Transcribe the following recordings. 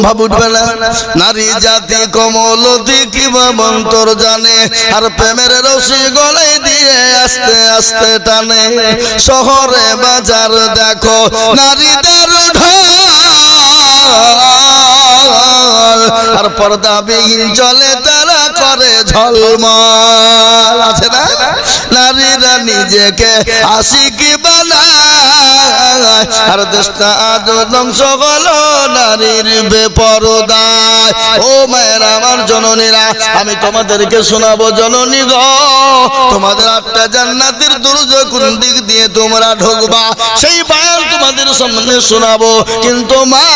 ভাব উঠবে না। নারী জাতি কমলতি কিবা মন্তর জানে, আর প্রেমের রশি গলায় দিয়ে আস্তে আস্তে টানে। শহরে বাজার দেখো নারীদের ঢল, আর পর্দাবিহীন চলে তারা করে ঝলমল। আছে না? নারীরা নিজেকে আশিকি বানায়, আর দেশটা আজ ধ্বংস হলো নারীর বেপরদায়। ও মায়ের আমার জননীরা, আমি তোমাদেরকে শোনাবো জননী গো, তোমাদের 8টা জান্নাতের দরজা কোন দিক দিয়ে তোমরা ঢুকবা সেই বয়ান তোমাদের সামনে শোনাবো। কিন্তু মা,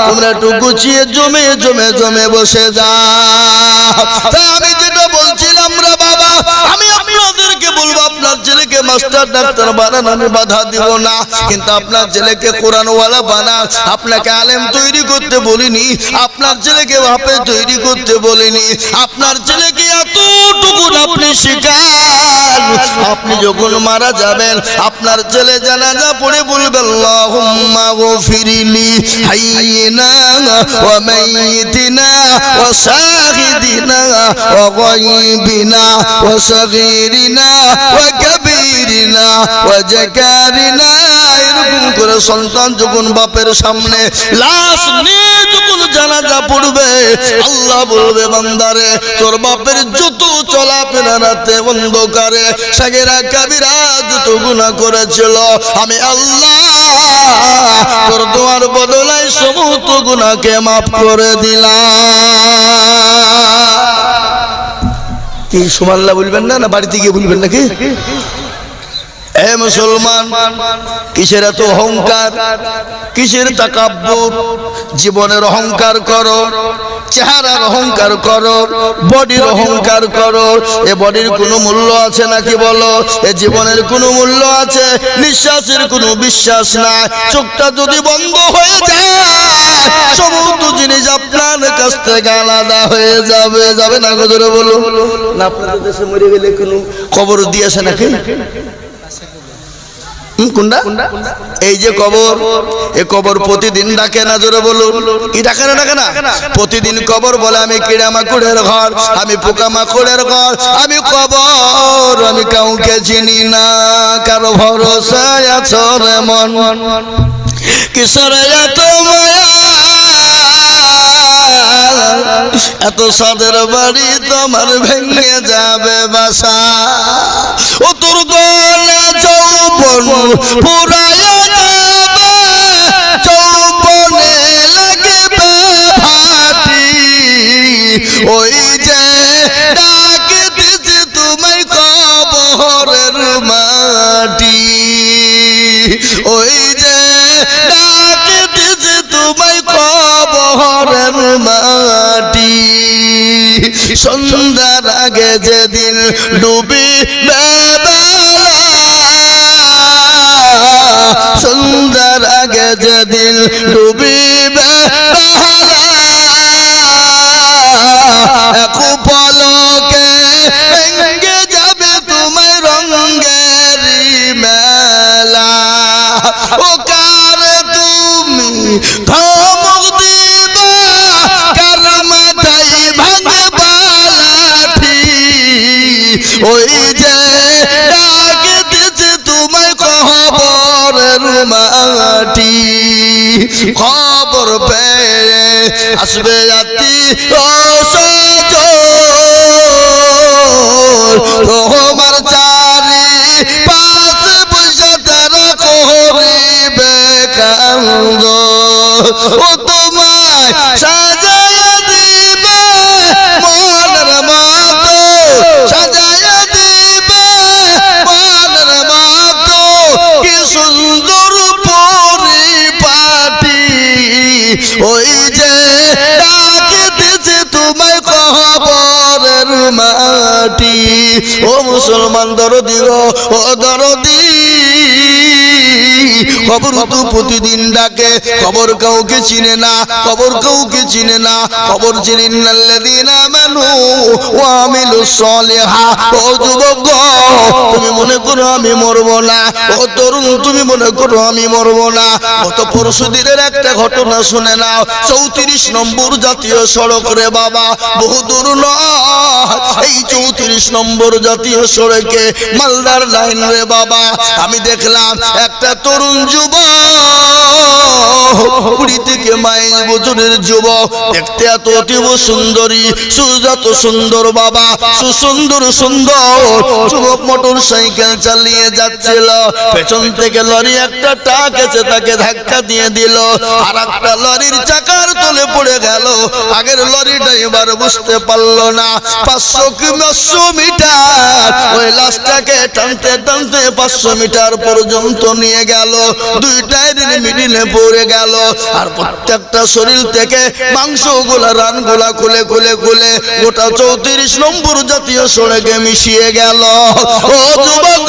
তোমরা একটু গুছিয়ে জমে জমে জমে বসে যাও। তাই আমি যেটা বলছিলাম রে বাবা, আমি আপনাদেরকে বলবো, আপনার ছেলেকে মাস্টার ডাক্তার বানান, আমি বাধা দিব না, কিন্তু আপনার ছেলেকে কোরআনওয়ালা বানান। আপনাকে আলেম তৈরি করতে বলিনি, আপনার ছেলেকে হাফেজ তৈরি করতে বলিনি। আপনার ছেলেকে এতটুকু আপনি শিখান, আপনি যখন মারা যাবেন আপনার ছেলে জানাজা পড়ে বলবে আল্লাহুম্মা গফিরলি হাইয়িনা ওয়া মাইয়িতিনা ওয়া শাহিদিনা ওয়া গায়বিনা ওয়া সগীরিনা ওয়া কাবীরিনা ওয়া যাকারিনা। এরকম করে সন্তান যখন বাপের সামনে লাশ নিয়ে যখন জানাজা পড়বে, আল্লাহ বলবে বান্দারে, তোর বাপের যত চলাফেরা রাতে অন্ধকারে সাগেরা কাবিরা যত গুনাহ করেছিল, আমি আল্লাহ তোর দোয়ার বদলায় সমস্ত গুনাহকে মাফ করে দিলাম। কি সুবহানাল্লাহ বলবেন না? না বাড়িতে গিয়ে বলবেন নাকি? এ মুসলমান, কিসের এত অহংকার, কিসের তাকাব্বুর? জীবনের অহংকার করো, চেহারার অহংকার করো, বডির অহংকার করো। এ বডির কোনো মূল্য আছে নাকি বলো? এ জীবনের কোনো মূল্য আছে? নিঃশ্বাসের কোনো বিশ্বাস নাই। চোখটা যদি বন্ধ হয়ে যায় সমস্ত জিনিস আপনার কাছ থেকে আলাদা হয়ে যাবে। যাবে না? জোরে বলুন না। আপনাদের দেশে মরে গেলে কোনো খবর দিয়েছে নাকি? কোনটা? এই যে কবর, এই কবর প্রতিদিন ডাকে না? জোরে বলুন। কি ডাকে না? ডাকে না? প্রতিদিন কবর বলে আমি কিড়া মাকুড়ের ঘর, আমি পোকা মাকুড়ের ঘর, আমি কবর, আমি কাউকে চিনি না, কারো ভরসায় আছো রে মন, কিসের এত মায়া, এত সাদের বাড়ি তোমার ভেঙে যাবে বাসা। ও তোর গলে যৌবন পুরায় যাবে, যৌবনে লাগবে ভাটি, ওই যে ডাকে দিছে তোমায় কবরের মাটি, ওই যে ডাকে দিছে তোমায় কবরের মাটি। সন্ধ্যার আগে যেদিন ডুবিবে বেলা, সন্ধ্যার আগে যেদিন ডুবিবে বেলা, এক পলকে ভেঙে যাবে তোমায় রঙের মেলা। ও কার তুমি ধমক দিবা, কার মাথায় ভাঙবা লাঠি, ওই যে ডাকে দিছে তোমায় কবরের মাটি। খবর পেয়ে আসবে আত্মীয়-স্বজন, তোমার চারি পাশে বসে তারা করিবে কান্দ, ও তোমায় সাজায়া দিবে মনের মতো, সাজায়া দিবে মনের মতো, কি সুন্দর পরিপাটি, ওই যে ডাকে দিছে তোমায় কবরের মাটি। ও মুসলমান দরদি গো, ও দরদি, কবর তো প্রতিদিন ডাকে, কবর কাউকে চিনে না, কবর কাউকে চিনে না। কবর চিনে ইন্নাল্লাযীনা আমানু ওয়া আমিলুস সলিহাত। ও যুবক তুমি মনে করো আমি মরবো না, ও তরুণ তুমি মনে করো আমি মরবো না। গত পরশু দিনের একটা ঘটনা শুনে নাও। 34 নম্বর জাতীয় সড়ক রে বাবা, বহু দূর নয়, এই 34 নম্বর জাতীয় সড়কে মালদার লাইন রে বাবা, আমি দেখলাম একটা তরুণ যুবক, 20 থেকে 22 বছরের যুবক, দেখতে এত অতীব সুন্দরী, সুজাত সুন্দর বাবা, সুন্দর যুবক মোটর সাইকেল চালিয়ে যাচ্ছিল। পেছন থেকে লরি একটা ট্রাক এসে তাকে ধাক্কা দিয়ে দিল, আর একটা লরির চাকার তলে পড়ে গেল। আগের লরিটা এবার বুঝতে পারলো না। 500 মিটার ওই লাশটাকে টানতে টানতে 500 মিটার পর্যন্ত নিয়ে গেল। 2 টায়ারের মিডিলে পড়ে গেল, আর প্রত্যেকটা শরীর থেকে মাংসগুলা রানগুলা খুলে খুলে খুলে গোটা 34 নম্বর জাতীয় সড়কে মিশিয়ে গেল। ও যুবক,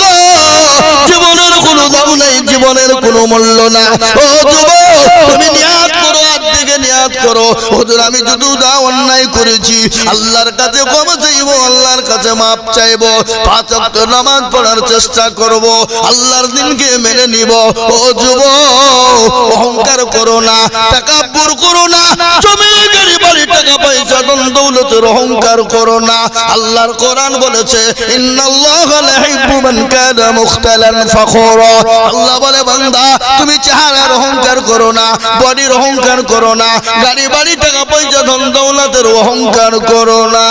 জীবনের কোনো দাম নেই, জীবনের কোনো মূল্য না। ও যুবক, তুমি নিয়াত করো, হাত থেকে নিয়াত করো, হুজুর আমি যদি অন্যায় করেছি আল্লাহর কাছে ক্ষমা চাইবো, আল্লাহর কাছে মাপ চাইবো, 5 ওয়াক্ত নামাজ পড়ার চেষ্টা করব, আল্লাহর দিনকে মেনে নিব। ও যুবক, অহংকার করো না, তাকাব্বুর করো না, জমি গাড়ি বাড়ি টাকা পয়সা ধন দৌলতের অহংকার করো না। আল্লাহর কোরআন বলেছে ইন্নাল্লাহা লা ইউহিব্বু মান কানা মুখতালান ফখুরা। আল্লাহ বলে বান্দা তুমি চেহারার অহংকার করো না, বডির অহংকার করো না, গাড়ি বাড়ি টাকা পয়সা ধন দৌলতের অহংকার করো না।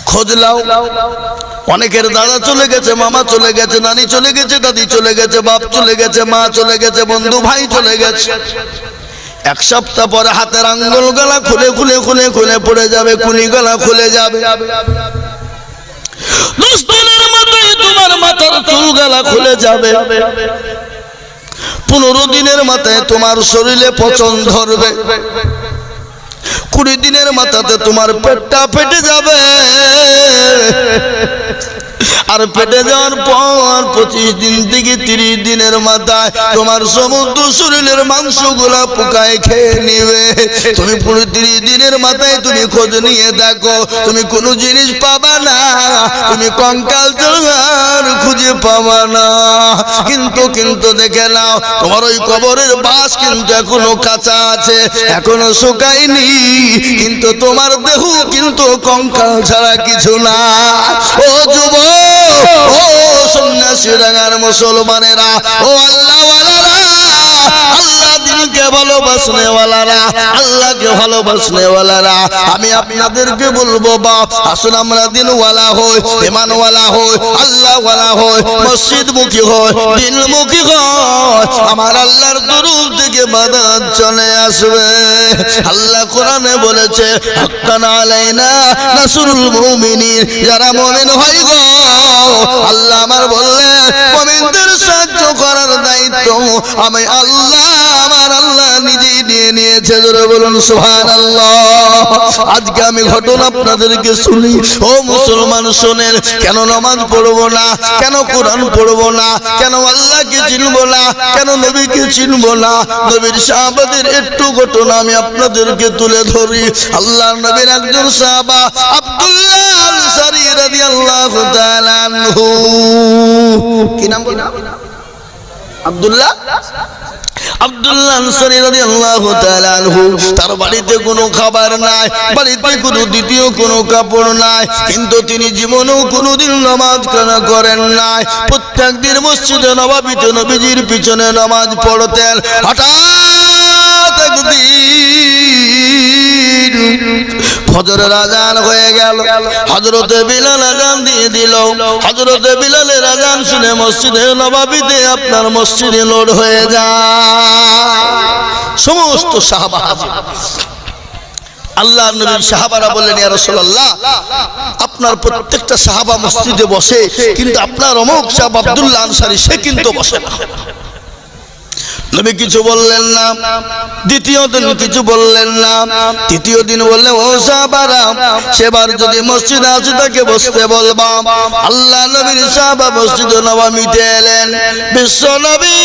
খোঁজ লাও, অনেকের দাদা চলে গেছে, মামা চলে গেছে, নানি চলে গেছে, দাদি চলে গেছে, বাপ চলে গেছে, মা চলে গেছে, বন্ধু ভাই চলে গেছে। 1 সপ্তাহ পরে হাতের আঙ্গুল গলা খুলে খুলে খুলে খুলে পড়ে যাবে, কুনি গলা খুলে যাবে। 10 দিনের মাথায় তোমার মাথার চুল গলা খুলে যাবে। 15 দিনের মাথায় তোমার শরীরে পচন ধরবে। 20 দিনের মাথাতে তোমার পেটটা ফেটে যাবে। আর পেটে যাওয়ার পর 25 দিন থেকে 30 দিনের মাথায় তোমার সমুদ্র শরীরের মাংসগুলা পোকায় খেয়ে নিবে। তুমি 30 দিনের মাথায় তুমি খোঁজ নিয়ে দেখো, তুমি কোনো জিনিস পাবা না, তুমি কঙ্কাল জোগাড় খুঁজে পাবা না। কিন্তু দেখে নাও, তোমার ওই কবরের বাস কিন্তু এখনো কাঁচা আছে, এখনো শুকায়নি, কিন্তু তোমার দেহ কিন্তু কঙ্কাল ছাড়া কিছু না। ও যুবক, ও সন্ন্যাসী রাঙার মুসলমানেরা, ও আল্লাহওয়ালারা, আল্লাহ দিনকে ভালোবাসনেওয়ালারা, আল্লাহকে ভালোবাসনেওয়ালারা, আমি আপনাদেরকে বলবো বাপ, আসুন আমরা দিনওয়ালা হই, ইমানওয়ালা হই, আল্লাহওয়ালা হই, মসজিদমুখী হই, দিনমুখী হই। আমার আল্লাহর তরফ থেকে বাদাত চলে আসবে। আল্লাহ কোরআনে বলেছে হাক্কান আলাইনা নাসরুল মুমিনিন, যারা মুমিন হয় গো, আল্লাহ আমার বললেন মুমিনদের সাহায্য করার দায়িত্ব আমি আল্লাহ, আমার আল্লাহ নিজেই নিয়ে নিয়েছে। জোরে বলুন সুবহানাল্লাহ। আজকে আমি ঘটনা আপনাদেরকে শুনি। ও মুসলমান শোনেন, কেন নামাজ পড়বো না, কেন কোরআন পড়বো না, কেন আল্লাহকে চিনবো না, কেন নবীকে চিনবো না? নবীর সাহাবাদের একটু ঘটনা আমি আপনাদেরকে তুলে ধরি। আল্লাহর নবীর একজন সাহাবা আব্দুল্লাহ আনসারী রাদিয়াল্লাহু তাআলা আনহু, কি নাম বলেন? আব্দুল্লাহ আনসারী রাদিয়াল্লাহু তাআলা আনহু। তার বাড়িতে কোনো খাবার নাই, বাড়িতে কোনো দ্বিতীয় কোনো কাপড় নাই, কিন্তু তিনি জীবনেও কোনোদিন নামাজ কানা করেন নাই। প্রত্যেক দিন মসজিদে নববীতে নবীজির পিছনে নামাজ পড়তেন। হঠাৎ একদিন ফজরের আজান হয়ে গেল, হযরতে বিলাল আজান দিয়ে দিল। হযরতে বিলালের আজান শুনে মসজিদে নববীতে আপনার মসজিদে লোড হয়ে যায় সমস্ত সাহাবা। আল্লাহর নবীর সাহাবারা বললেন, ইয়া রাসূলুল্লাহ, আপনার প্রত্যেকটা সাহাবা মসজিদে বসে, কিন্তু আপনার অমুক সাহাবা আব্দুল্লাহ আনসারী সে কিন্তু বসে না। নবী কিছু বললেন না। দ্বিতীয় দিন কিছু বললেন না। তৃতীয় দিন বললেন, ও সাহাবারা, সেবার যদি মসজিদে আসি তাকে বসতে বলবা। আল্লাহ নবীর সাহাবা মসজিদ নববীতে এলেন। বিশ্ব নবী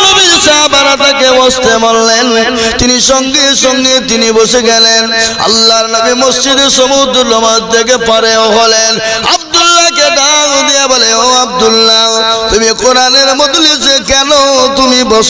নবীর সাহাবারা তাকে বসতে বললেন। তিনি সঙ্গে সঙ্গে তিনি বসে গেলেন। আল্লাহর নবী মসজিদে সমুদ্র মাঝ থেকে পারেও হলেন। আব্দুল্লাহকে ডাক দিয়ে বলে, ও আব্দুল্লাহ, তুমি কোরআনের মজলিসে কেন তুমি বস